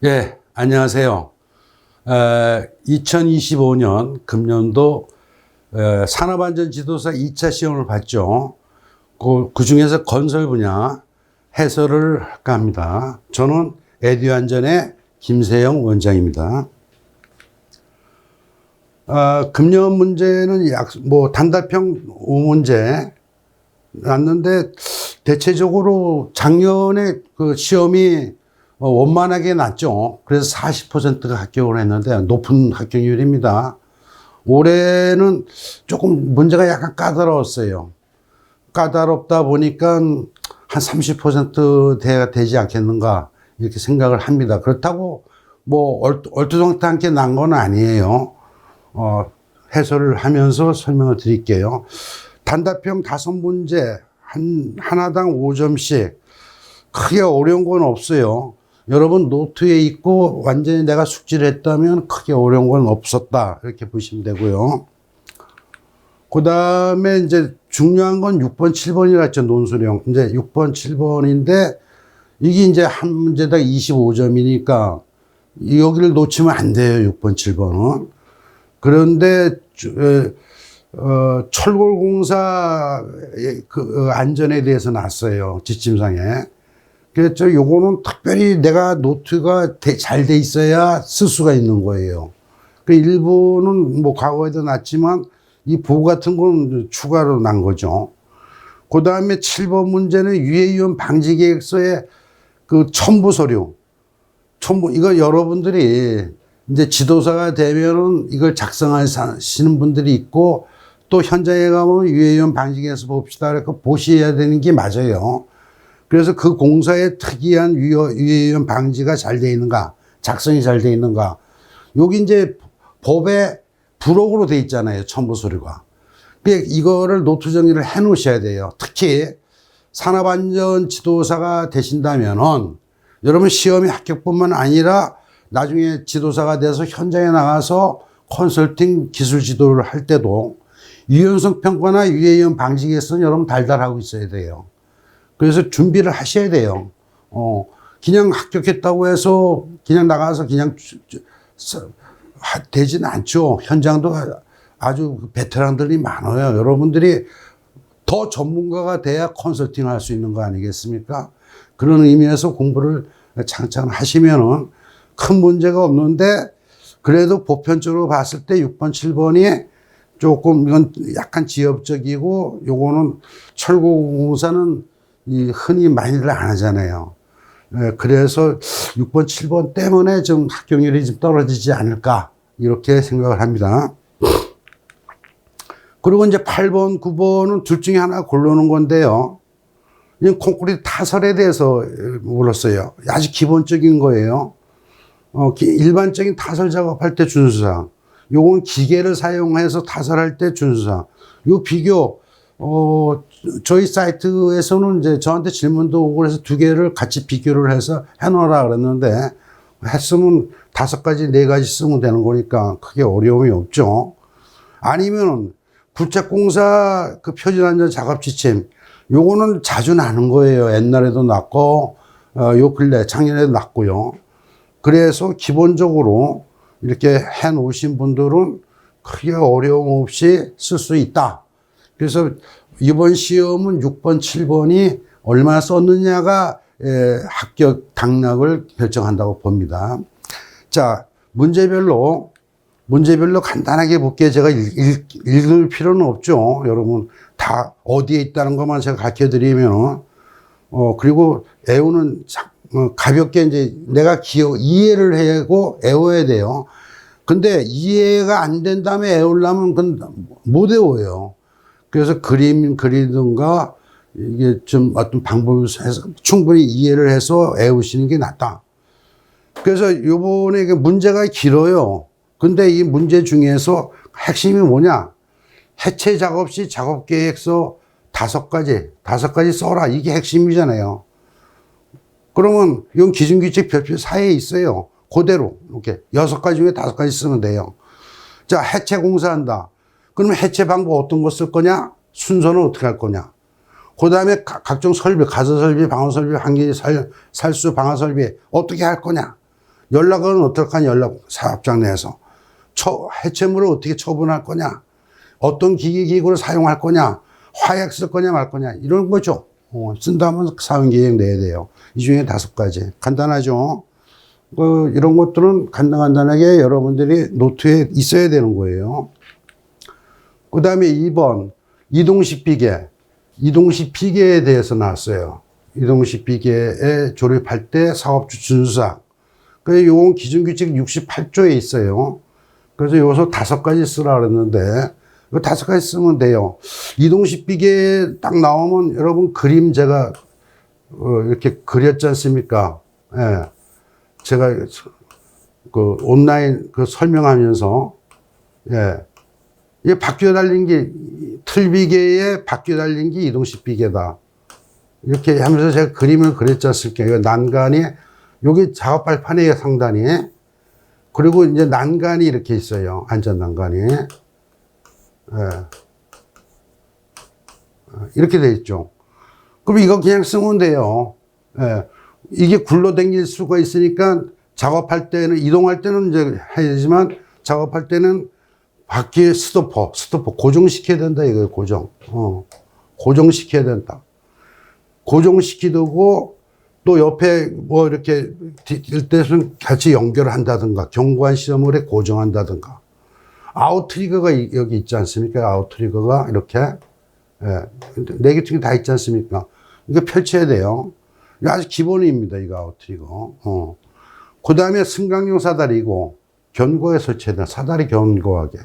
예, 안녕하세요. 2025년 금년도 산업안전지도사 2차 시험을 봤죠. 그 중에서 건설 분야 해설을 할까 합니다. 저는 에듀안전의 김세영 원장입니다. 금년 문제는 단답형 5문제 났는데, 대체적으로 작년에 그 시험이 원만하게 났죠. 그래서 40%가 합격을 했는데 높은 합격률입니다. 올해는 조금 문제가 약간 까다로웠어요. 까다롭다 보니까 한 30%대가 되지 않겠는가 이렇게 생각을 합니다. 그렇다고 얼토당토하게 난 건 아니에요. 해설을 하면서 설명을 드릴게요. 단답형 5문제 하나당 5점씩 크게 어려운 건 없어요. 여러분 노트에 있고 완전히 내가 숙지를 했다면 크게 어려운 건 없었다 이렇게 보시면 되고요. 그 다음에 이제 중요한 건 6번, 7번이라 했죠. 논술형. 이제 6번, 7번인데 이게 이제 한 문제당 25점이니까 여기를 놓치면 안 돼요. 6번, 7번은. 그런데 철골공사 그 안전에 대해서 났어요. 지침상에. 그래서 요거는 특별히 내가 노트가 잘 돼 있어야 쓸 수가 있는 거예요. 그 일부는 과거에도 났지만 이 보고 같은 건 추가로 난 거죠. 그 다음에 7번 문제는 유해이온 방지 계획서의 그 첨부 서류. 이거 여러분들이 이제 지도사가 되면은 이걸 작성하시는 분들이 있고, 또 현장에 가면 유해이온 방지 계획서 봅시다. 그래서 보셔야 되는 게 맞아요. 그래서 그 공사의 특이한 유해이온 방지가 잘 돼 있는가, 작성이 잘 돼 있는가. 여기 이제 법에 부록으로 돼 있잖아요. 첨부 서류가. 이거를 노트 정리를 해 놓으셔야 돼요. 특히 산업안전 지도사가 되신다면은 여러분 시험이 합격뿐만 아니라 나중에 지도사가 돼서 현장에 나가서 컨설팅 기술 지도를 할 때도 유연성 평가나 유해이온 방지 계획서는 여러분 달달하고 있어야 돼요. 그래서 준비를 하셔야 돼요. 그냥 합격했다고 해서 그냥 나가서 그냥 되지는 않죠. 현장도 아주 베테랑들이 많아요. 여러분들이 더 전문가가 돼야 컨설팅 할 수 있는 거 아니겠습니까? 그런 의미에서 공부를 창창 하시면은 큰 문제가 없는데, 그래도 보편적으로 봤을 때 6번, 7번이 조금 이건 약간 지엽적이고, 요거는 철공사는 흔히 많이들 안 하잖아요. 그래서 6번, 7번 때문에 좀 합격률이 좀 떨어지지 않을까 이렇게 생각을 합니다. 그리고 이제 8번, 9번은 둘 중에 하나 고르는 건데요. 이건 콘크리트 타설에 대해서 물었어요. 아주 기본적인 거예요. 일반적인 타설 작업할 때 준수사항, 요건 기계를 사용해서 타설할 때 준수사항. 요 비교, 저희 사이트에서는 이제 저한테 질문도 오고 그래서 두 개를 같이 비교를 해서 해놓으라 그랬는데, 했으면 5가지, 4가지 쓰면 되는 거니까 크게 어려움이 없죠. 아니면 부착공사 그 표준안전 작업 지침, 요거는 자주 나는 거예요. 옛날에도 났고, 요 근래, 작년에도 났고요. 그래서 기본적으로 이렇게 해 놓으신 분들은 크게 어려움 없이 쓸 수 있다. 그래서 이번 시험은 6번, 7번이 얼마나 썼느냐가 합격 당락을 결정한다고 봅니다. 자, 문제별로 간단하게 볼게요. 제가 읽을 필요는 없죠. 여러분 다 어디에 있다는 것만 제가 가르쳐 드리면, 그리고 애우는 가볍게 이제 내가 이해를 하고 애워야 돼요. 근데 이해가 안 된 다음에 애우려면 그건 못 애워요. 그래서 그림 그리든가 이게 좀 어떤 방법을 해서 충분히 이해를 해서 애우시는 게 낫다. 그래서 요번에 문제가 길어요. 근데 이 문제 중에서 핵심이 뭐냐? 해체 작업 시 작업 계획서 5가지 써라. 이게 핵심이잖아요. 그러면 이건 기준규칙 별표 사이에 있어요. 그대로 이렇게 6가지 중에 5가지 쓰면 돼요. 자, 해체 공사한다. 그러면 해체 방법 어떤 거 쓸 거냐? 순서는 어떻게 할 거냐? 그 다음에 각종 설비, 가설 설비, 방어 설비, 환기, 살수, 방어 설비 어떻게 할 거냐? 연락은 어떡하냐, 연락 사업장 내에서. 해체물을 어떻게 처분할 거냐, 어떤 기기기구를 사용할 거냐, 화약 쓸 거냐 말 거냐, 이런 거죠. 쓴다면 사용계획 내야 돼요. 이 중에 5가지. 간단하죠. 이런 것들은 간단하게 여러분들이 노트에 있어야 되는 거예요. 그 다음에 2번, 이동식 비계. 이동식 비계에 대해서 나왔어요. 이동식 비계에 조립할 때 사업주 준수사항. 그래서 요건 기준규칙 68조에 있어요. 그래서 여기서 5가지 쓰라 그랬는데, 이거 5가지 쓰면 돼요. 이동식 비계 딱 나오면 여러분 그림 제가, 이렇게 그렸지 않습니까? 예. 제가 온라인 설명하면서, 예. 이게 바퀴가 달린 게, 틀비계에 바퀴가 달린 게 이동식 비계다. 이렇게 하면서 제가 그림을 그렸지 않습니까? 이거 난간이, 여기 작업 발판에 상단이, 그리고 이제 난간이 이렇게 있어요. 안전 난간이. 예. 이렇게 돼 있죠. 그럼 이거 그냥 쓰면 돼요. 예. 이게 굴러다닐 수가 있으니까 작업할 때는, 이동할 때는 이제 해야 되지만 작업할 때는 바퀴에 스토퍼 고정시켜야 된다 이거예요. 고정시켜야 된다. 고정시키고 또 옆에 뭐 이렇게 뛸 때는 같이 연결을 한다든가 경관 시설물에 고정한다든가. 아웃트리거가 여기 있지 않습니까? 아웃트리거가 이렇게, 예, 4개 중에 다 있지 않습니까? 이거 펼쳐야 돼요. 이거 아주 기본입니다. 이거 아웃트리거. 그 다음에 승강용 사다리고 견고하게 설치해야 된다. 사다리 견고하게.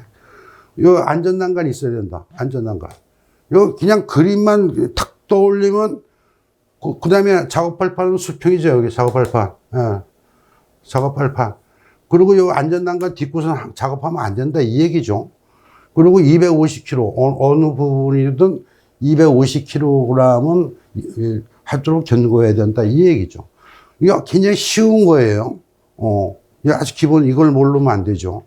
요 안전난간이 있어야 된다. 안전난간. 요 그냥 그림만 탁 떠올리면, 그 다음에 작업발판은 수평이죠. 여기 작업발판. 예. 작업발판. 그리고 요 안전난간 뒷구선 작업하면 안 된다. 이 얘기죠. 그리고 250kg, 어느 부분이든 250kg은 하도록 견고해야 된다. 이 얘기죠. 이거 굉장히 쉬운 거예요. 이거 아주 기본, 이걸 모르면 안 되죠.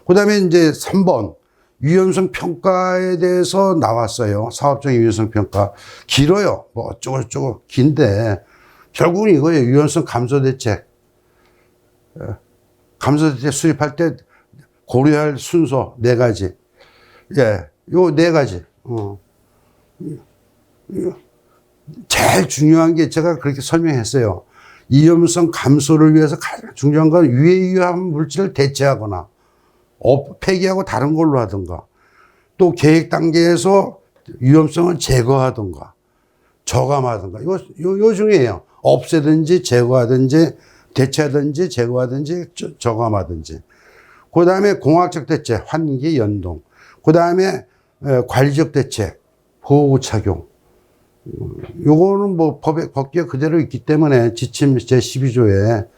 그 다음에 이제 3번. 유연성 평가에 대해서 나왔어요. 사업적인 유연성 평가. 길어요. 뭐 어쩌고저쩌고 긴데, 결국은 이거예요. 유연성 감소 대책. 감소 대책 수립할 때 고려할 순서 4가지. 예, 요 4가지. 제일 중요한 게 제가 그렇게 설명했어요. 위험성 감소를 위해서 가장 중요한 건 유해유한 물질을 대체하거나 폐기하고 다른 걸로 하든가, 또 계획 단계에서 위험성을 제거하든가 저감하든가, 요 중에요. 없애든지 제거하든지 대체하든지 제거하든지 저감하든지. 그 다음에 공학적 대책, 환기 연동. 그 다음에 관리적 대책, 보호 착용. 요거는 뭐 법규에 그대로 있기 때문에 지침 제12조에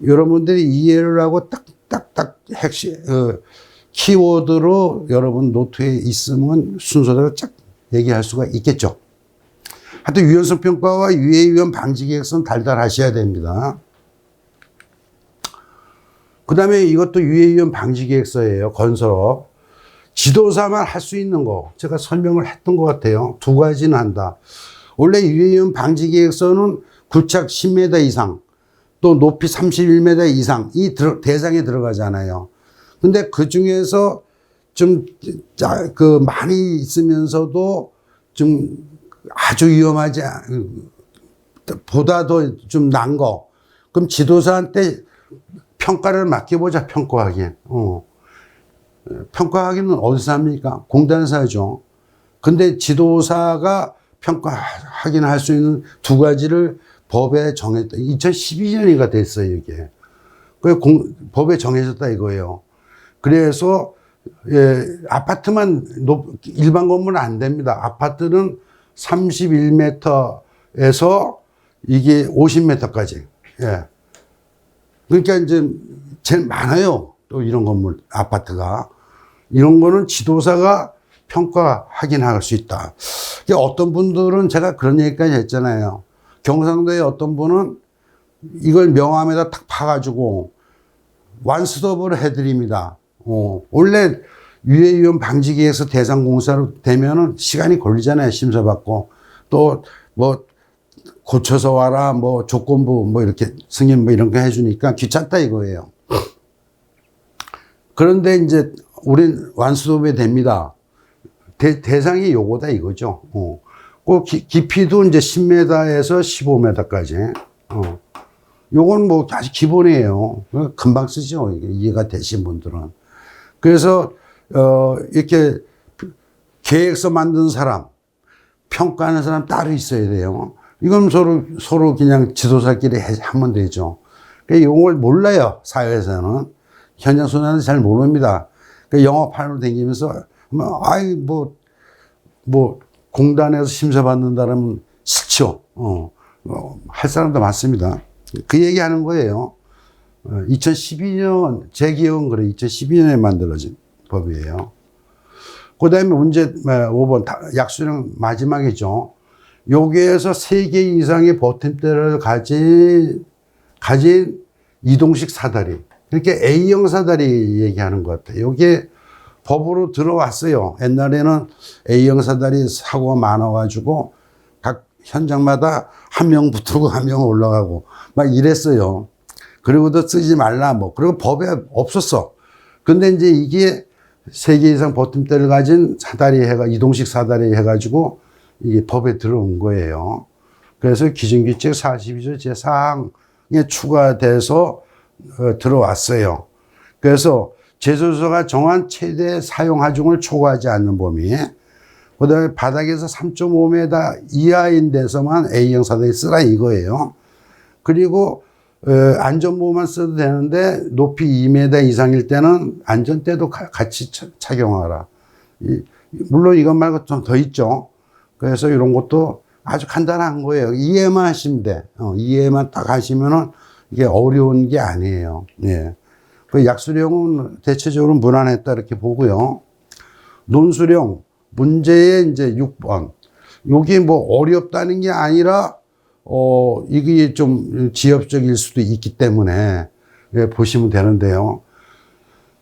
여러분들이 이해를 하고 딱딱딱 핵심, 키워드로 여러분 노트에 있으면 순서대로 쫙 얘기할 수가 있겠죠. 하여튼 유연성 평가와 유해 위험 방지 계획서는 달달하셔야 됩니다. 그 다음에 이것도 유해 위험 방지 계획서예요. 건설업. 지도사만 할 수 있는 거. 제가 설명을 했던 것 같아요. 2가지는 한다. 원래 유해 위험 방지 계획서는 구착 10m 이상, 또 높이 31m 이상 이 대상에 들어가잖아요. 근데 그 중에서 좀 많이 있으면서도 좀 아주 위험하지, 보다 더 좀 난 거. 그럼 지도사한테 평가를 맡겨보자, 평가하기엔. 평가하기는 어디서 합니까? 공단에서 하죠. 근데 지도사가 평가하기는 할 수 있는 2가지를 법에 정했다. 2012년인가 됐어요, 이게. 법에 정해졌다 이거예요. 그래서, 예, 아파트만 일반 건물은 안 됩니다. 아파트는 31m에서 이게 50m까지. 예. 그러니까 이제 제일 많아요. 또 이런 건물, 아파트가. 이런 거는 지도사가 평가하긴 할 수 있다. 어떤 분들은 제가 그런 얘기까지 했잖아요. 경상도에 어떤 분은 이걸 명함에다 탁 파가지고 완스톱으로 해드립니다. 원래 유해위험 방지계획서 대상공사로 되면은 시간이 걸리잖아요. 심사받고. 또 뭐 고쳐서 와라, 뭐 조건부, 뭐 이렇게 승인 뭐 이런 거 해주니까 귀찮다 이거예요. 그런데 이제 우린 완수도배 됩니다. 대상이 요거다 이거죠. 그 깊이도 이제 10m에서 15m까지. 요건 뭐 아주 기본이에요. 금방 쓰죠. 이해가 되신 분들은. 그래서, 이렇게 계획서 만든 사람, 평가하는 사람 따로 있어야 돼요. 이건 서로 그냥 지도자끼리 하면 되죠. 그러니까 이걸 몰라요. 사회에서는. 현장 소장은 잘 모릅니다. 그러니까 영업하러 다니면서, 공단에서 심사받는다라면 싫죠. 할 사람도 많습니다. 그 얘기 하는 거예요. 2012년, 제 기억은 그래. 2012년에 만들어진 법이에요. 그 다음에 문제 5번, 약수령 마지막이죠. 여기에서 3개 이상의 버팀대를 가진 이동식 사다리. 그러니까 A형 사다리 얘기하는 것 같아요. 이게 법으로 들어왔어요. 옛날에는 A형 사다리 사고가 많아가지고 각 현장마다 한 명 붙고 한 명 올라가고 막 이랬어요. 그리고도 쓰지 말라 뭐. 그리고 법에 없었어. 근데 이제 이게 3개 이상 버팀대를 가진 사다리 이동식 사다리 해가지고 이게 법에 들어온 거예요. 그래서 기준규칙 42조 제4항에 추가돼서 들어왔어요. 그래서 제조사가 정한 최대 사용 하중을 초과하지 않는 범위, 그 다음에 바닥에서 3.5m 이하인 데서만 A형 사다리 쓰라 이거예요. 그리고 안전모만 써도 되는데 높이 2m 이상일 때는 안전대도 같이 착용하라. 물론 이것 말고 좀 더 있죠. 그래서 이런 것도 아주 간단한 거예요. 이해만 하시면 돼. 이해만 딱 하시면은 이게 어려운 게 아니에요. 예. 그 약수령은 대체적으로 무난했다 이렇게 보고요. 논수령 문제의 이제 6번. 여기 뭐 어렵다는 게 아니라 이게 좀 지엽적일 수도 있기 때문에 예, 보시면 되는데요.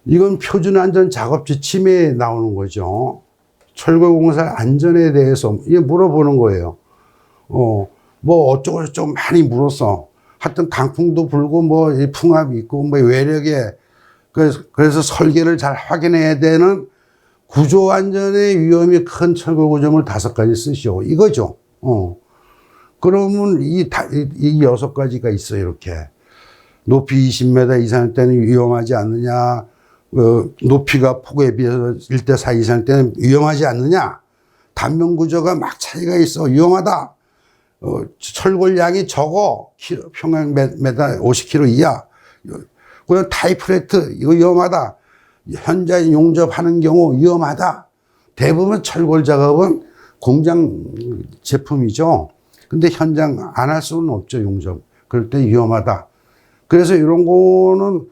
이건 표준안전 작업 지침에 나오는 거죠. 철거공사 안전에 대해서 이게 물어보는 거예요. 뭐 어쩌고저쩌고 많이 물었어. 하여튼 강풍도 불고 뭐 풍압이 있고 뭐 외력에 그래서 설계를 잘 확인해야 되는 구조 안전의 위험이 큰 철거 구조물 5가지 쓰시오. 이거죠. 그러면 이 6가지가 있어요. 이렇게. 높이 20m 이상일 때는 위험하지 않느냐. 높이가 폭에 비해서 1대4 이상일 때는 위험하지 않느냐. 단면 구조가 막 차이가 있어. 위험하다. 철골량이 적어. 평양 메다 50kg 이하. 그다음 타이프레트 이거 위험하다. 현장 용접하는 경우 위험하다. 대부분 철골 작업은 공장 제품이죠. 근데 현장 안 할 수는 없죠. 용접. 그럴 때 위험하다. 그래서 이런 거는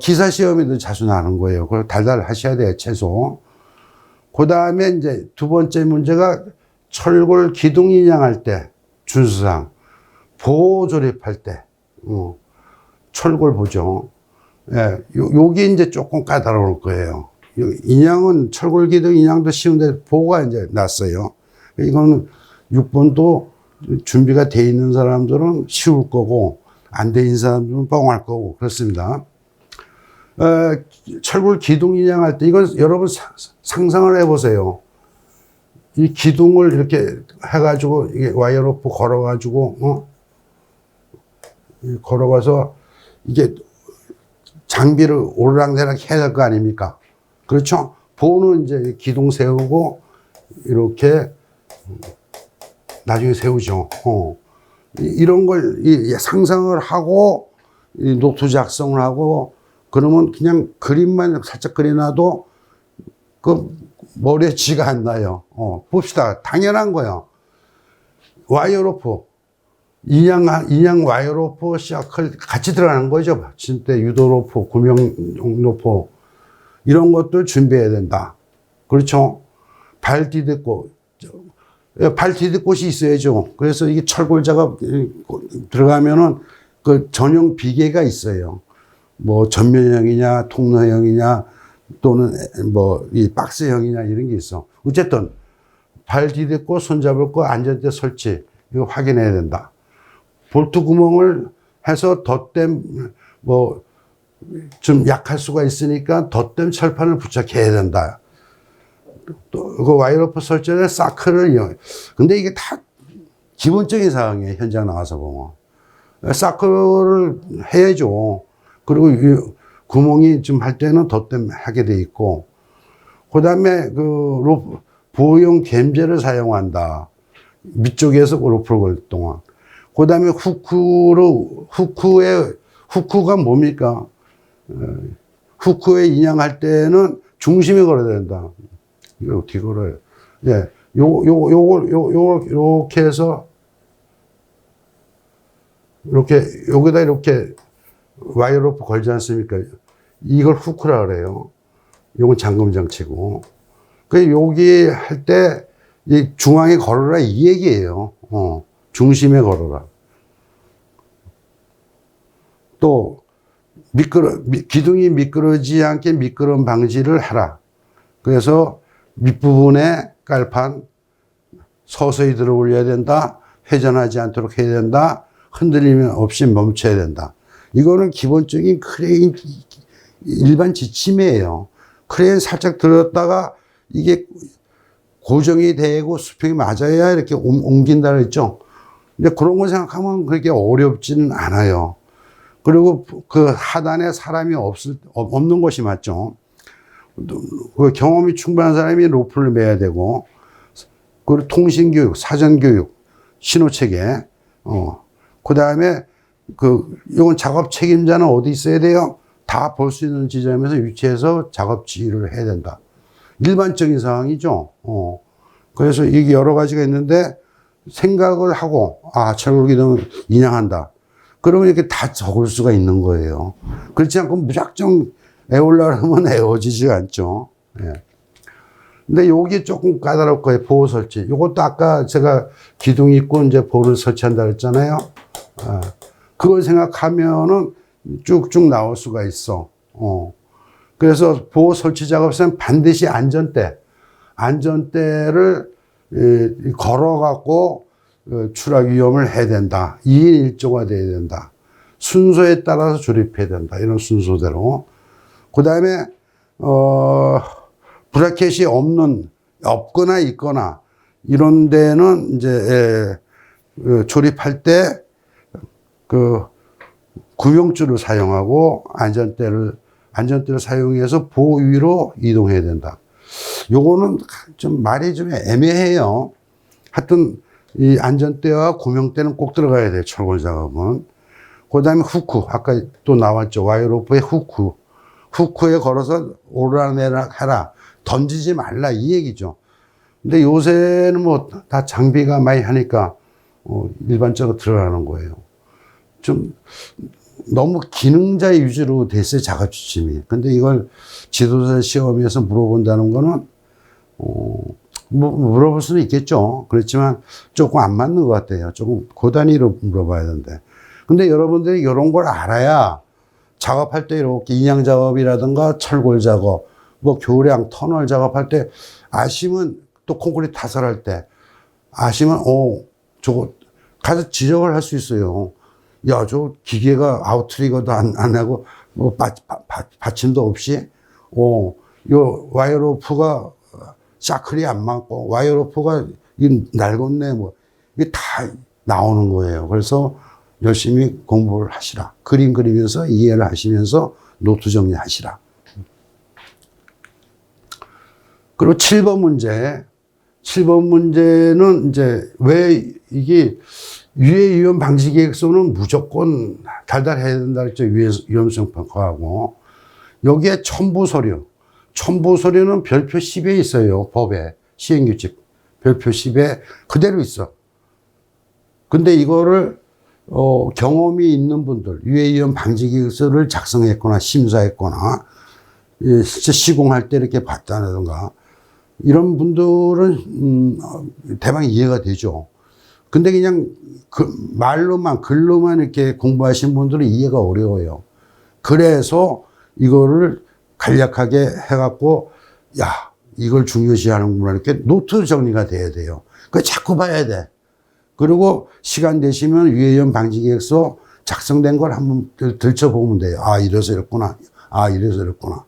기사 시험에도 자주 나는 거예요. 그걸 달달 하셔야 돼요. 최소. 그 다음에 이제 2번째 문제가 철골 기둥 인양할 때 준수상 보호 조립할 때 철골 보죠. 예, 요게 이제 조금 까다로울 거예요. 인양은 철골 기둥 인양도 쉬운데 보호가 이제 났어요. 이거는 6번도 준비가 돼 있는 사람들은 쉬울 거고 안 돼 있는 사람들은 뻥할 거고 그렇습니다. 철골 기둥 인양할 때 이건 여러분 상상을 해보세요. 이 기둥을 이렇게 해가지고 이게 와이어로프 걸어가지고 걸어가서 이게 장비를 오르락내락 해야 될 거 아닙니까? 그렇죠? 보는 이제 기둥 세우고 이렇게 나중에 세우죠. 이런 걸 상상을 하고 노트 작성을 하고 그러면 그냥 그림만 살짝 그려놔도 그 머리에 쥐가 안 나요. 봅시다. 당연한 거예요. 와이어로프. 인양 와이어로프 시아클 같이 들어가는 거죠. 진짜 유도로프, 구명로프 이런 것들 준비해야 된다. 그렇죠? 발 디딜꽃. 발 디딜꽃이 있어야죠. 그래서 이게 철골 작업 들어가면은 그 전용 비계가 있어요. 뭐 전면형이냐, 통로형이냐, 또는 뭐 이 박스형이냐 이런 게 있어. 어쨌든 발 디딜고 손잡을 거 안전대 설치 이거 확인해야 된다. 볼트 구멍을 해서 덧댐 뭐 좀 약할 수가 있으니까 덧댐 철판을 부착해야 된다. 또 그 와이어로프 설치에 사크를 이용해. 근데 이게 다 기본적인 사항이에요. 현장 나가서 보면. 사크를 해야죠. 그리고 이 구멍이 좀 할 때는 덧댐 하게 돼 있고, 그 다음에 보호용 겜제를 사용한다. 밑쪽에서 로프를 걸 동안. 그 다음에 후크가 뭡니까? 후크에 인양할 때는 중심에 걸어야 된다. 이거 어떻게 걸어요? 예. 요렇게 해서, 여기다 이렇게 와이어 로프 걸지 않습니까? 이걸 후크라 그래요. 요건 잠금 장치고. 여기 할 때, 이 중앙에 걸어라 이 얘기예요. 중심에 걸어라. 또, 기둥이 미끄러지지 않게 미끄럼 방지를 하라. 그래서 밑부분에 깔판 서서히 들어 올려야 된다. 회전하지 않도록 해야 된다. 흔들리면 없이 멈춰야 된다. 이거는 기본적인 크레인 일반 지침이에요. 크레인 살짝 들었다가 이게 고정이 되고 수평이 맞아야 이렇게 옮긴다 그랬죠. 근데 그런 거 생각하면 그렇게 어렵지는 않아요. 그리고 그 하단에 사람이 없는 것이 맞죠. 그 경험이 충분한 사람이 로프를 매야 되고, 그리고 통신교육, 사전교육, 신호체계, 그 다음에 이건 작업 책임자는 어디 있어야 돼요? 다 볼 수 있는 지점에서 위치해서 작업 지휘를 해야 된다. 일반적인 상황이죠. 그래서 이게 여러 가지가 있는데 생각을 하고, 철골기둥을 인양한다. 그러면 이렇게 다 적을 수가 있는 거예요. 그렇지 않고 무작정 애우려고 하면 애워지지가 않죠. 예. 근데 요게 조금 까다로울 거예요. 보호 설치. 요것도 아까 제가 기둥이 있고 이제 보호를 설치한다 그랬잖아요. 그걸 생각하면은 쭉쭉 나올 수가 있어. 그래서 보호 설치 작업에서는 반드시 안전대를 걸어갖고 추락 위험을 해야 된다. 2인 1조가 돼야 된다. 순서에 따라서 조립해야 된다. 이런 순서대로. 그 다음에, 브라켓이 없거나 있거나, 이런 데는 이제, 조립할 때, 구명줄을 사용하고, 안전대를 사용해서 보호 위로 이동해야 된다. 요거는 좀 말이 좀 애매해요. 하여튼, 이 안전대와 구명대는 꼭 들어가야 돼요. 철골 작업은. 그 다음에 후크. 아까 또 나왔죠. 와이어로프의 후크. 후크에 걸어서 오르락내리락 하라. 던지지 말라. 이 얘기죠. 근데 요새는 뭐 다 장비가 많이 하니까 일반적으로 들어가는 거예요. 좀 너무 기능자 위주로 됐어요. 작업 지침이. 근데 이걸 지도자 시험에서 물어본다는 거는 물어볼 수는 있겠죠. 그렇지만 조금 안 맞는 것 같아요. 조금 고단위로 물어봐야 되는데. 근데 여러분들이 이런 걸 알아야 작업할 때 이렇게 인양 작업이라든가 철골 작업, 뭐 교량, 터널 작업할 때 아시면 또 콘크리트 타설할 때 아시면, 저거 가서 지적을 할 수 있어요. 야, 저 기계가 아웃트리거도 안 하고, 뭐 받침도 없이, 요 와이어로프가 샤클이 안 맞고, 와이어로프가 낡았네, 뭐. 이게 다 나오는 거예요. 그래서 열심히 공부를 하시라. 그림 그리면서 이해를 하시면서 노트 정리하시라. 그리고 7번 문제. 7번 문제는 이제 왜 이게 유해 위험 방지 계획서는 무조건 달달해야 된다 그랬죠. 위험성 평가하고. 여기에 첨부 서류는 별표 10에 있어요. 법에. 시행규칙. 별표 10에 그대로 있어. 근데 이거를 경험이 있는 분들, 유해위험 방지 계획서를 작성했거나 심사했거나, 실제 시공할 때 이렇게 봤다든가, 이런 분들은, 대강 이해가 되죠. 근데 그냥 글로만 이렇게 공부하신 분들은 이해가 어려워요. 그래서 이거를 간략하게 해갖고, 이걸 중요시 하는구나. 이렇게 노트 정리가 돼야 돼요. 그거 자꾸 봐야 돼. 그리고 시간 되시면 유해이온 방지 계획서 작성된 걸 한번 들춰보면 돼요. 아, 이래서 이랬구나. 아, 이래서 이랬구나.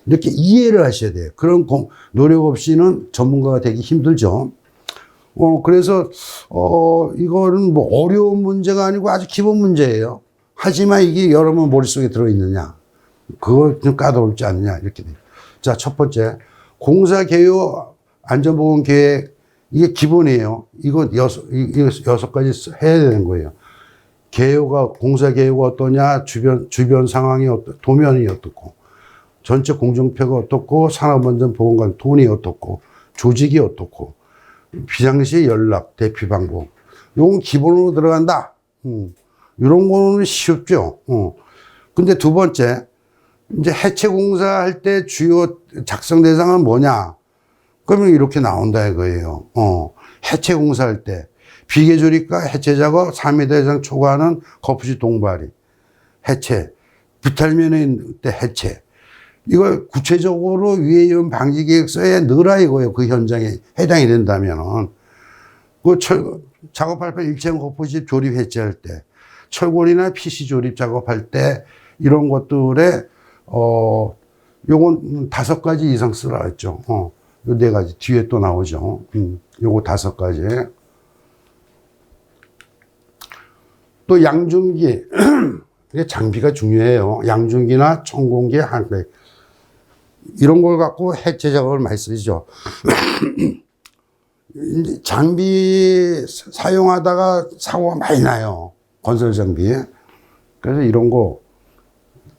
이렇게 이해를 하셔야 돼요. 그런 노력 없이는 전문가가 되기 힘들죠. 그래서, 이거는 뭐 어려운 문제가 아니고 아주 기본 문제예요. 하지만 이게 여러분 머릿속에 들어있느냐. 그거 좀 까다롭지 않느냐. 이렇게 돼요. 자, 첫 번째. 공사 개요 안전보건 계획. 이게 기본이에요. 이거 여섯 가지 해야 되는 거예요. 공사 개요가 어떠냐, 주변 상황이 도면이 어떻고, 전체 공정표가 어떻고, 산업안전보건관 돈이 어떻고, 조직이 어떻고, 비상시 연락, 대피 방법. 요건 기본으로 들어간다. 이런 거는 쉽죠. 근데 두 번째, 이제 해체 공사할 때 주요 작성 대상은 뭐냐? 그러면 이렇게 나온다 이거예요. 해체 공사할 때 비계조립과 해체 작업 3m 이상 초과하는 거푸집 동발이 해체, 비탈면허인 때 해체. 이걸 구체적으로 유해이온 방지 계획서에 넣으라 이거예요. 그 현장에 해당이 된다면은. 작업할 때 일체형 거푸집 조립 해체할 때, 철골이나 PC 조립 작업할 때 이런 것들에 요건 5가지 이상 쓰라 했죠. 요 4가지 뒤에 또 나오죠. 요거 5가지. 또 양중기. 이게 장비가 중요해요. 양중기나 천공기, 한백. 이런 걸 갖고 해체 작업을 많이 쓰죠. 장비 사용하다가 사고가 많이 나요. 건설 장비. 그래서 이런 거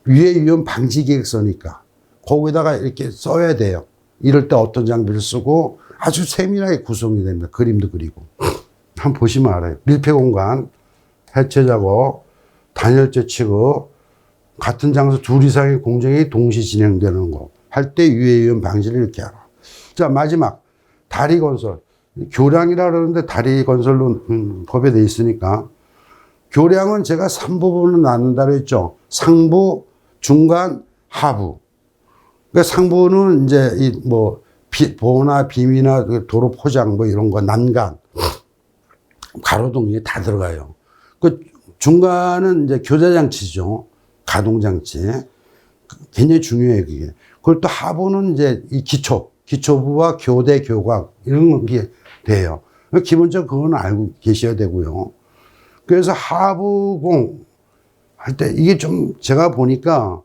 유해이온 방지 계획서니까 거기다가 이렇게 써야 돼요. 이럴 때 어떤 장비를 쓰고 아주 세밀하게 구성이 됩니다. 그림도 그리고. 한번 보시면 알아요. 밀폐 공간, 해체 작업, 단열재 취급, 같은 장소 2 이상의 공정이 동시 진행되는 거. 할 때 유해이온 방지를 이렇게 하라. 자, 마지막. 다리 건설. 교량이라 그러는데 다리 건설로 법에 돼 있으니까. 교량은 제가 3부분으로 나눈다고 했죠. 상부, 중간, 하부. 그러니까 상부는 이제 보나 빔이나 도로 포장 이런 거, 난간, 가로등 이게 다 들어가요. 그 중간은 이제 교자장치죠. 가동장치. 굉장히 중요해요, 그게. 그리고 또 하부는 이제 이 기초부와 교대, 교각, 이런 게 돼요. 기본적으로 그건 알고 계셔야 되고요. 그래서 하부공 할 때 이게 좀 제가 보니까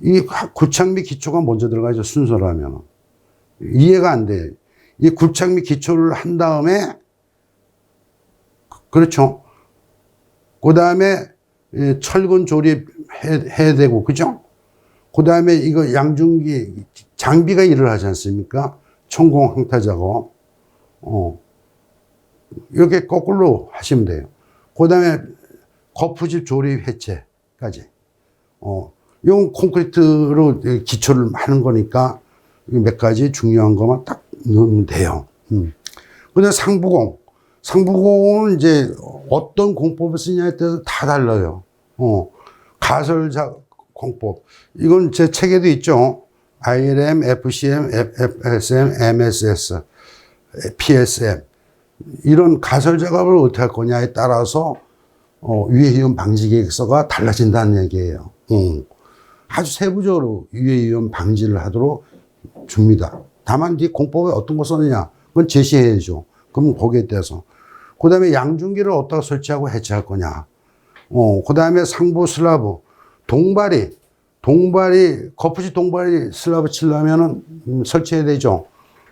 이 굴착 및 기초가 먼저 들어가죠. 순서로 하면. 이해가 안 돼. 이 굴착 및 기초를 한 다음에, 그렇죠. 그 다음에 철근 조립 해야 되고, 그죠? 그 다음에 이거 양중기, 장비가 일을 하지 않습니까? 천공 항타 작업. 이렇게 거꾸로 하시면 돼요. 그 다음에 거푸집 조립 해체까지. 이건 콘크리트로 기초를 하는 거니까 몇 가지 중요한 것만 딱 넣으면 돼요. 근데 상부공. 상부공은 이제 어떤 공법을 쓰냐에 따라서 다 달라요. 가설공법. 이건 제 책에도 있죠. ILM, FCM, FSM, MSS, PSM. 이런 가설 작업을 어떻게 할 거냐에 따라서 유해이온 방지 계획서가 달라진다는 얘기예요. 아주 세부적으로 유해이온 방지를 하도록 줍니다. 다만 네 공법에 어떤 거 썼느냐 그건 제시해야죠. 그럼 거기에 대해서. 그 다음에 양중기를 어디다가 설치하고 해체할 거냐. 그 다음에 상부 슬라브, 동발이 거푸집 동발이 슬라브 치려면은 설치해야 되죠.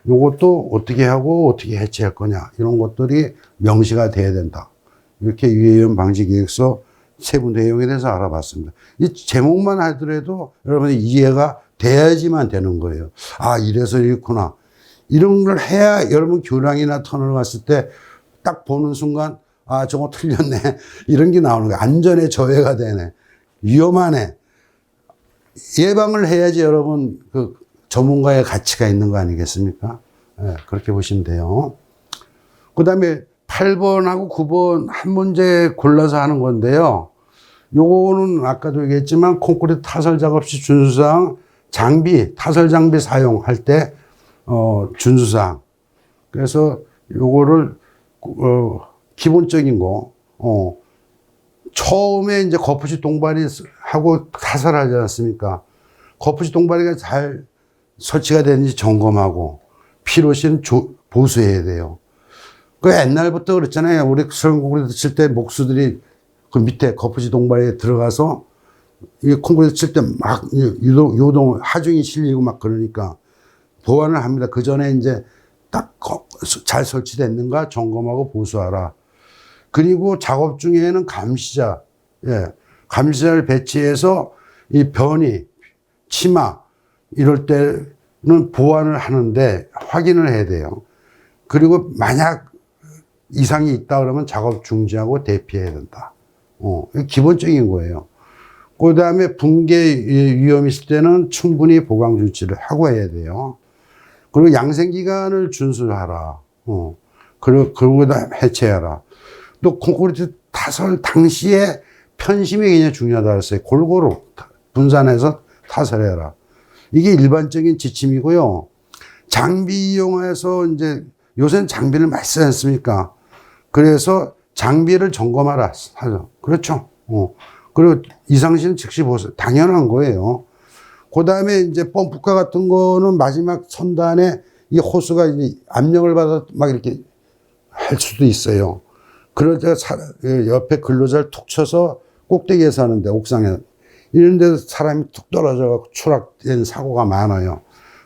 요것도 어떻게 하고 어떻게 해체할 거냐. 이런 것들이 명시가 돼야 된다. 이렇게 유해이온 방지 계획서 세부 내용에 대해서 알아봤습니다. 이 제목만 하더라도 여러분이 이해가 돼야지만 되는 거예요. 아, 이래서 이렇구나. 이런 걸 해야 여러분 교량이나 터널 갔을 때 딱 보는 순간, 아, 저거 틀렸네. 이런 게 나오는 거예요. 안전에 저해가 되네. 위험하네. 예방을 해야지 여러분 그 전문가의 가치가 있는 거 아니겠습니까? 네, 그렇게 보시면 돼요. 그 다음에 8번하고 9번 한 문제 골라서 하는 건데요. 요거는 아까도 얘기했지만 콘크리트 타설 작업 시 준수사항, 타설 장비 사용할 때 준수사항. 그래서 요거를 기본적인 거. 처음에 이제 거푸집 동발이 하고 타설하지 않습니까? 거푸집 동발이가 잘 설치가 되는지 점검하고 필요시는 보수해야 돼요. 그 옛날부터 그랬잖아요. 우리 수영concrete 칠 때 목수들이 그 밑에 거푸집 동발에 들어가서 이 콘크리트 칠 때 막 요동 하중이 실리고 막 그러니까 보완을 합니다. 그 전에 이제 딱 잘 설치됐는가 점검하고 보수하라. 그리고 작업 중에는 감시자, 감시자를 배치해서 이 변이, 치마 이럴 때는 보완을 하는데 확인을 해야 돼요. 그리고 만약 이상이 있다 그러면 작업 중지하고 대피해야 된다. 기본적인 거예요. 그 다음에 붕괴 위험이 있을 때는 충분히 보강 조치를 하고 해야 돼요. 그리고 양생기간을 준수하라. 그러고 해체하라. 또 콘크리트 타설 당시에 편심이 굉장히 중요하다고 했어요. 골고루 분산해서 타설해라. 이게 일반적인 지침이고요. 장비 이용해서 이제 요새는 장비를 많이 쓰지 않습니까? 그래서 장비를 점검하라 하죠. 그렇죠. 그리고 이상시는 즉시 보세요. 당연한 거예요. 그 다음에 이제 펌프카 같은 거는 마지막 선단에 이 호스가 이제 압력을 받아 막 이렇게 할 수도 있어요. 그럴 때 옆에 근로자를 툭 쳐서 꼭대기에서 하는데 옥상에 이런 데서 사람이 툭 떨어져 추락된 사고가 많아요.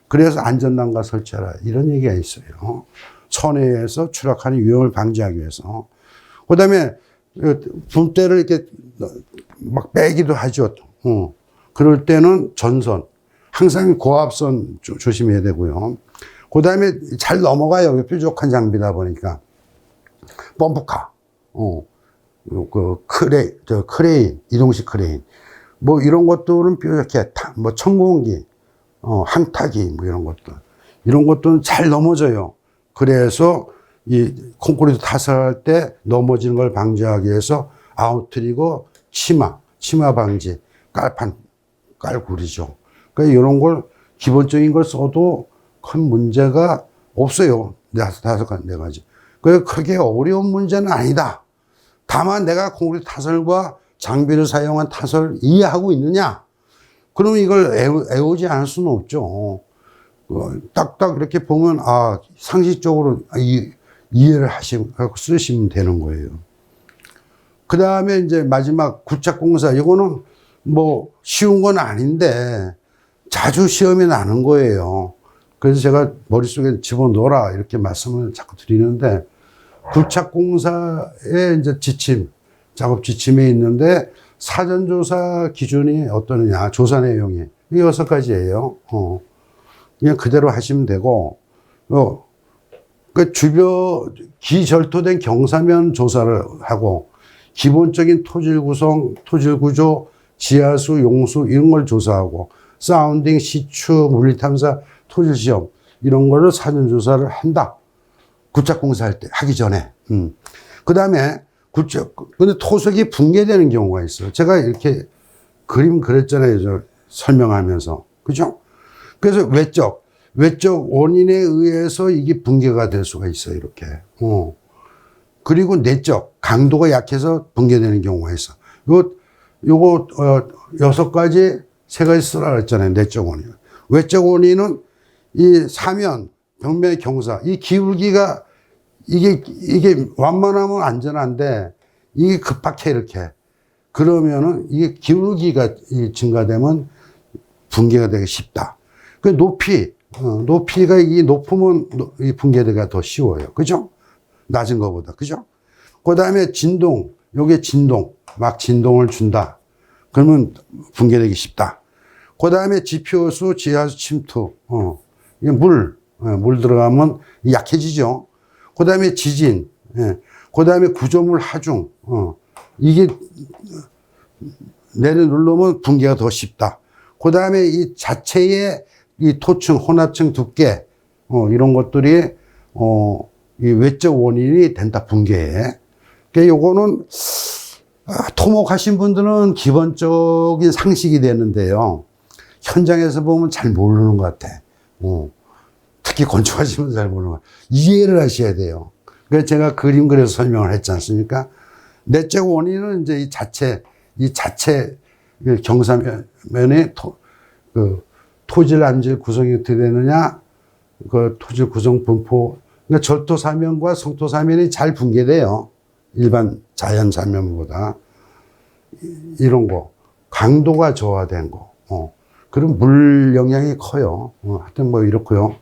그래서 안전난가 설치하라 이런 얘기가 있어요. 선회에서 추락하는 위험을 방지하기 위해서. 그 다음에 붐대를 이렇게 막 빼기도 하죠. 그럴 때는 전선, 항상 고압선 조심해야 되고요. 그 다음에 잘 넘어가요. 뾰족한 장비다 보니까. 펌프카, 크레인, 이동식 크레인. 뭐 이런 것들은 뾰족해. 뭐 천공기, 항타기, 뭐 이런 것들. 이런 것들은 잘 넘어져요. 그래서 이 콘크리트 타설할 때 넘어지는 걸 방지하기 위해서 아웃트리고 치마 방지, 깔굴이죠. 그러니까 이런 걸 기본적인 걸 써도 큰 문제가 없어요. 네 가지. 그래서 크게 어려운 문제는 아니다. 다만 내가 콘크리트 타설과 장비를 사용한 타설을 이해하고 있느냐? 그러면 이걸 애우지 않을 수는 없죠. 딱딱 이렇게 보면, 상식적으로 이해를 하시고 쓰시면 되는 거예요. 그 다음에 이제 마지막 구착공사. 이거는 뭐 쉬운 건 아닌데 자주 시험이 나는 거예요. 그래서 제가 머릿속에 집어넣어라 이렇게 말씀을 자꾸 드리는데 구착공사의 이제 지침, 작업 지침에 있는데 사전조사 기준이 어떠느냐, 조사 내용이. 이 6가지예요. 그냥 그대로 하시면 되고, 그 기절토된 경사면 조사를 하고, 기본적인 토질 구성, 토질 구조, 지하수, 용수, 이런 걸 조사하고, 사운딩, 시추, 물리 탐사, 토질 시험, 이런 거를 사전 조사를 한다. 구착공사 할 때, 하기 전에. 그 다음에, 근데 토석이 붕괴되는 경우가 있어요. 제가 이렇게 그림 그렸잖아요. 설명하면서. 그죠? 그래서 외적 원인에 의해서 이게 붕괴가 될 수가 있어요. 이렇게. 그리고 내적, 강도가 약해서 붕괴되는 경우가 있어. 요거 6가지, 3가지 쓰라 그랬잖아요. 내적 원인. 외적 원인은 이 사면, 벽면의 경사, 이 기울기가 이게 완만하면 안전한데 이게 급박해 이렇게. 그러면은 이게 기울기가 증가되면 붕괴가 되기 쉽다. 그 높이가 이 높으면 이 붕괴가 더 쉬워요. 그죠? 낮은 것보다. 그죠? 그 다음에 진동, 요게 진동, 막 진동을 준다. 그러면 붕괴되기 쉽다. 그 다음에 지표수, 지하수 침투, 이게 물 들어가면 약해지죠. 그 다음에 지진, 그 다음에 구조물 하중, 이게 내려누르면 붕괴가 더 쉽다. 그 다음에 이 자체의 이 토층, 혼합층 두께, 이런 것들이, 이 외적 원인이 된다, 붕괴에. 그러니까 요거는, 토목하신 분들은 기본적인 상식이 되는데요. 현장에서 보면 잘 모르는 것 같아. 특히 건축하시면 잘 모르는 것 같아. 이해를 하셔야 돼요. 그래서 제가 그림 그려서 설명을 했지 않습니까? 넷째 원인은 이제 이 자체 그 경사면의 토질, 암질 구성이 어떻게 되느냐, 그 토질 구성 분포, 그러니까 절토사면과 성토사면이 잘 분계돼요. 일반 자연 사면보다. 이런 거. 강도가 저하된 거. 그럼 물 영향이 커요. 하여튼 뭐 이렇고요.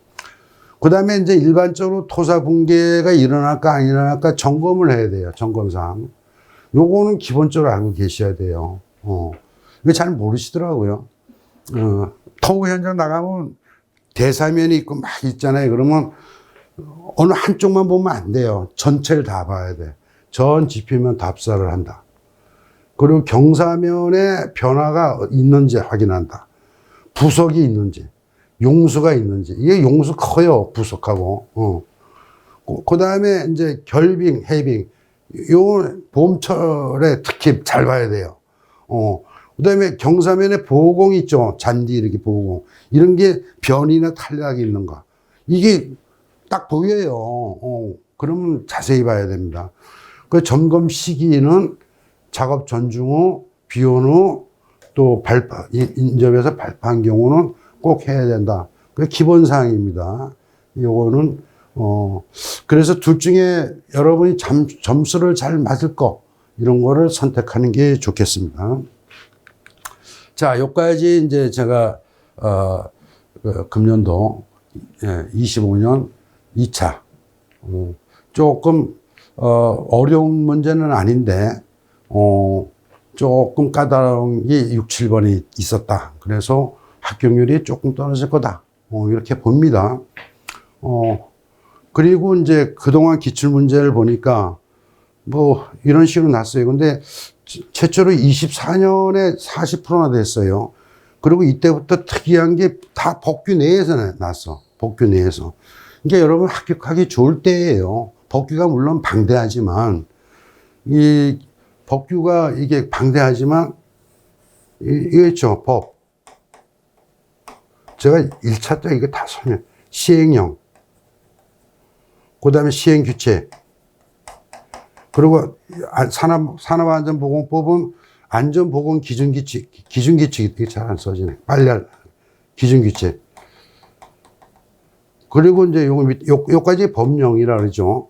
그 다음에 이제 일반적으로 토사 붕괴가 일어날까 안 일어날까 점검을 해야 돼요. 점검상. 요거는 기본적으로 알고 계셔야 돼요. 이거 잘 모르시더라고요. 토우 현장 나가면 대사면이 있고 막 있잖아요. 그러면 어느 한쪽만 보면 안 돼요. 전체를 다 봐야 돼. 전 지표면 답사를 한다. 그리고 경사면에 변화가 있는지 확인한다. 부석이 있는지, 용수가 있는지. 이게 용수 커요. 부석하고. 그 다음에 이제 결빙, 해빙. 요 봄철에 특히 잘 봐야 돼요. 그 다음에 경사면에 보공 있죠. 잔디 이렇게 보공. 이런 게 변이나 탈락이 있는가. 이게 딱 보여요. 그러면 자세히 봐야 됩니다. 그 점검 시기는 작업 전중 후, 비온 후, 또 인접해서 발파한 경우는 꼭 해야 된다. 그게 기본사항입니다. 요거는, 그래서 둘 중에 여러분이 점수를 잘 맞을 거, 이런 거를 선택하는 게 좋겠습니다. 자, 요까지 이제 제가, 금년도, 25년 2차. 조금, 어려운 문제는 아닌데, 조금 까다로운 게 6, 7번이 있었다. 그래서 합격률이 조금 떨어질 거다. 이렇게 봅니다. 그리고 이제 그동안 기출문제를 보니까 뭐 이런 식으로 났어요. 근데 최초로 24년에 40%나 됐어요. 그리고 이때부터 특이한 게 다 복귀 내에서 났어. 복귀 내에서. 그러니까 여러분 합격하기 좋을 때예요. 복귀가 물론 방대하지만 이 법규가 이게 방대하지만 이거 있죠. 법. 제가 1차 때 이거 다 설명. 시행령. 그 다음에 시행규칙. 그리고 산업안전보건법은 안전보건 기준규칙. 기준규칙이 잘 안 써지네. 빨리 기준규칙. 그리고 이제 요까지 법령이라 그러죠.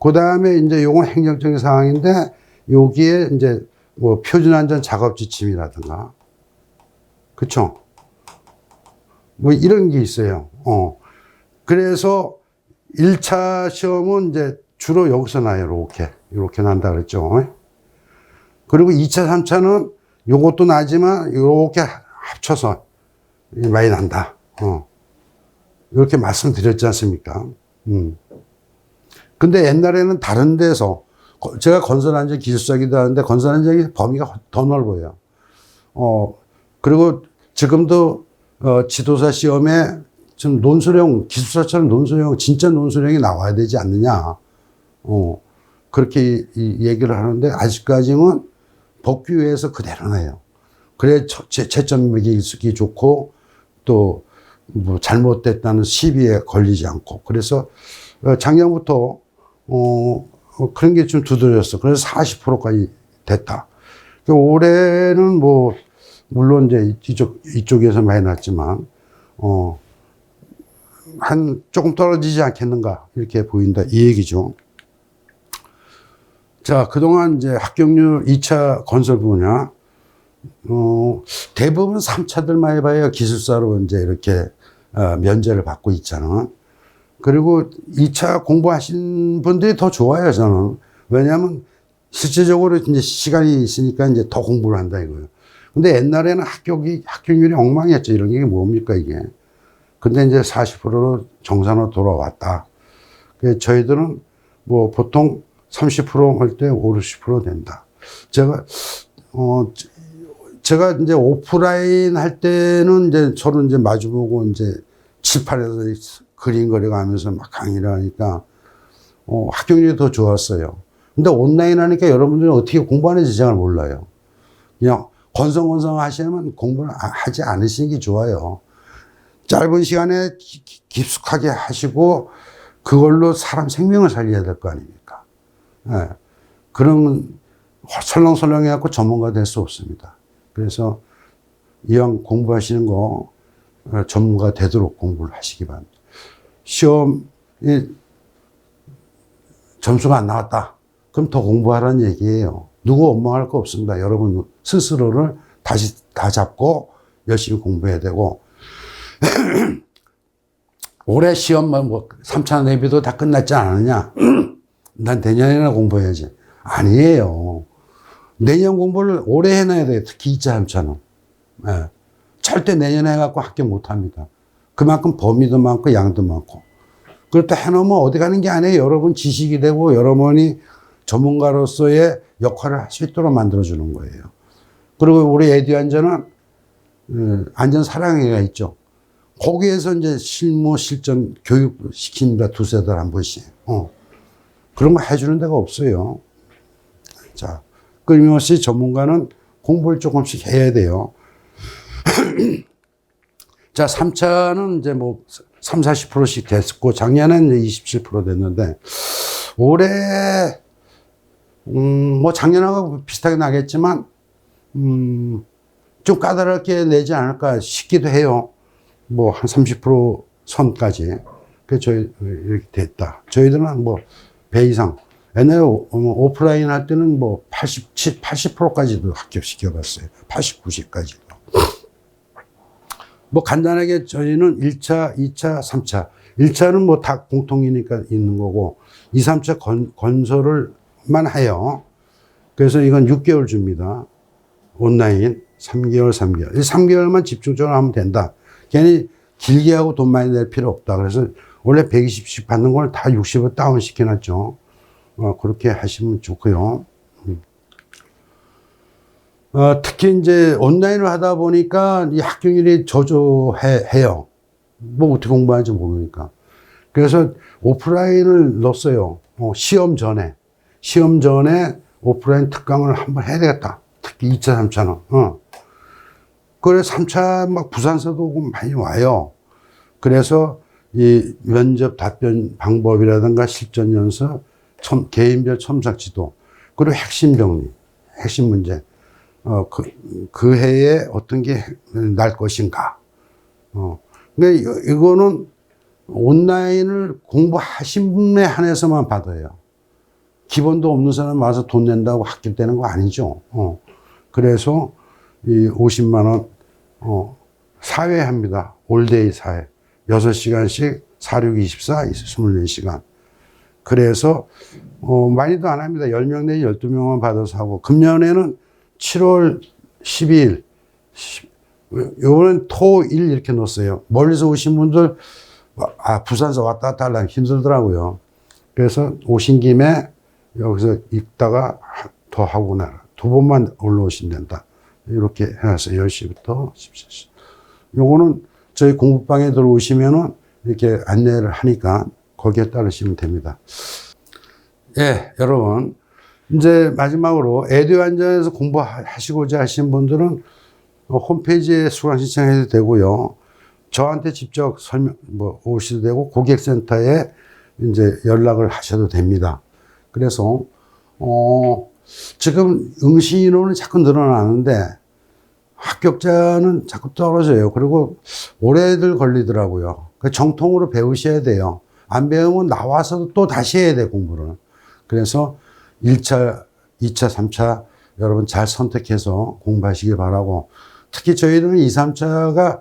그 다음에 이제 요건 행정적인 사항인데 여기에 이제 뭐 표준안전 작업지침이라든가. 그쵸? 뭐 이런 게 있어요. 그래서 1차 시험은 이제 주로 여기서 나요. 이렇게 난다 그랬죠. 그리고 2차, 3차는 요것도 나지만 이렇게 합쳐서 많이 난다. 이렇게 말씀드렸지 않습니까? 근데 옛날에는 다른 데서 제가 건설안전 기술사기도 하는데 건설안전의 범위가 더 넓어요. 그리고 지금도 지도사 시험에 좀 논술형, 기술사처럼 논술형, 진짜 논술형이 나와야 되지 않느냐. 그렇게 얘기를 하는데 아직까지는 법규에서 그대로 나요. 그래 채점 매기기 좋고 또 뭐 잘못됐다는 시비에 걸리지 않고. 그래서 작년부터 그런 게 좀 두드렸어. 그래서 40%까지 됐다. 올해는 뭐 물론 이제 이쪽에서 많이 났지만 한 조금 떨어지지 않겠는가 이렇게 보인다 이 얘기죠. 자, 그동안 이제 합격률 2차 건설 분야 대부분 3차들만 해봐야 기술사로 이제 이렇게 면제를 받고 있잖아. 그리고 2차 공부하신 분들이 더 좋아요, 저는. 왜냐하면 실질적으로 이제 시간이 있으니까 이제 더 공부를 한다 이거예요. 근데 옛날에는 합격률이 엉망이었죠. 이런 게 뭡니까, 이게. 근데 이제 40%로 정상으로 돌아왔다. 그래서 저희들은 뭐 보통 30%할 때 50, 60% 된다. 제가 이제 오프라인 할 때는 이제 서로 이제 마주보고 이제 칠판에서 그림거리 가면서 막 강의를 하니까, 합격률이 더 좋았어요. 근데 온라인 하니까 여러분들은 어떻게 공부하는지 잘 몰라요. 그냥 건성건성 하시면 공부를 하지 않으시는 게 좋아요. 짧은 시간에 깊숙하게 하시고, 그걸로 사람 생명을 살려야 될 거 아닙니까? 예. 그런 설렁설렁 해갖고 전문가 될 수 없습니다. 그래서 이왕 공부하시는 거 전문가 되도록 공부를 하시기 바랍니다. 시험이 점수가 안 나왔다. 그럼 더 공부하라는 얘기예요. 누구 원망할 거 없습니다. 여러분 스스로를 다시 다 잡고 열심히 공부해야 되고 올해 시험만 뭐 3차 내비도 다 끝났지 않았냐? 난 내년에나 공부해야지. 아니에요. 내년 공부를 올해 해놔야 돼요. 특히 2차, 3차는. 예. 절대 내년에 해갖고 합격 못 합니다. 그만큼 범위도 많고 양도 많고. 그렇다 해놓으면 어디 가는 게 아니에요. 여러분 지식이 되고 여러분이 전문가로서의 역할을 할 수 있도록 만들어주는 거예요. 그리고 우리 에듀안전은 안전 사랑회가 있죠. 거기에서 이제 실무, 실전, 교육 시킵니다. 두세 달 한 번씩. 그런 거 해주는 데가 없어요. 자, 끊임없이 전문가는 공부를 조금씩 해야 돼요. 자, 3차는 이제 뭐 3, 40%씩 됐고, 작년에는 이제 27% 됐는데, 올해, 뭐 작년하고 비슷하게 나겠지만, 좀 까다롭게 내지 않을까 싶기도 해요. 뭐 한 30% 선까지. 그래서 저희 이렇게 됐다. 저희들은 뭐 배 이상. 옛날에 오프라인 할 때는 뭐 80%까지도 합격시켜봤어요. 80, 90까지도. 뭐 간단하게 저희는 1차, 2차, 3차. 1차는 뭐 다 공통이니까 있는 거고, 2, 3차 건설을만 해요. 그래서 이건 6개월 줍니다. 온라인 3개월, 3개월. 이 3개월만 집중적으로 하면 된다. 괜히 길게 하고 돈 많이 낼 필요 없다. 그래서 원래 120씩 받는 걸 다 60을 다운 시켜놨죠. 그렇게 하시면 좋고요. 특히 이제 온라인을 하다 보니까 이 합격률이 저조해요. 뭐 어떻게 공부하는지 모르니까. 그래서 오프라인을 넣었어요. 시험 전에. 시험 전에 오프라인 특강을 한번 해야 되겠다. 특히 2차, 3차는. 그래, 3차 막 부산서도 오고 많이 와요. 그래서 이 면접 답변 방법이라든가 실전 연습, 개인별 첨삭 지도, 그리고 핵심 정리, 핵심 문제. 그 해에 어떤 게 날 것인가. 근데 이거는 온라인을 공부하신 분에 한해서만 받아요. 기본도 없는 사람 와서 돈 낸다고 합격되는 거 아니죠. 그래서 이 50만 원, 사회합니다. 올데이 사회. 6시간씩 4, 6, 24, 24시간. 그래서, 많이도 안 합니다. 10명 내지 12명만 받아서 하고. 금년에는 7월 12일, 요번엔 토, 일 이렇게 넣었어요. 멀리서 오신 분들, 부산서 왔다 갔다 하려면 힘들더라고요. 그래서 오신 김에 여기서 있다가 더 하고 나라. 2번만 올라오시면 된다. 이렇게 해놨어요. 10시부터 17시. 요거는 저희 공부방에 들어오시면은 이렇게 안내를 하니까 거기에 따르시면 됩니다. 예, 여러분. 이제 마지막으로 에듀안전에서 공부하시고자 하신 분들은 홈페이지에 수강 신청해도 되고요. 저한테 직접 오셔도 되고 고객센터에 이제 연락을 하셔도 됩니다. 그래서, 지금 응시 인원은 자꾸 늘어나는데 합격자는 자꾸 떨어져요. 그리고 오래들 걸리더라고요. 정통으로 배우셔야 돼요. 안 배우면 나와서도 또 다시 해야 돼, 공부를. 그래서 1차, 2차, 3차 여러분 잘 선택해서 공부하시길 바라고, 특히 저희들은 2, 3차가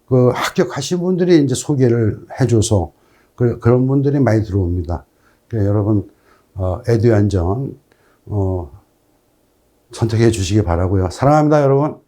그 합격하신 분들이 이제 소개를 해줘서 그런 분들이 많이 들어옵니다. 그러니까 여러분, 에듀안전, 선택해 주시기 바라고요. 사랑합니다, 여러분.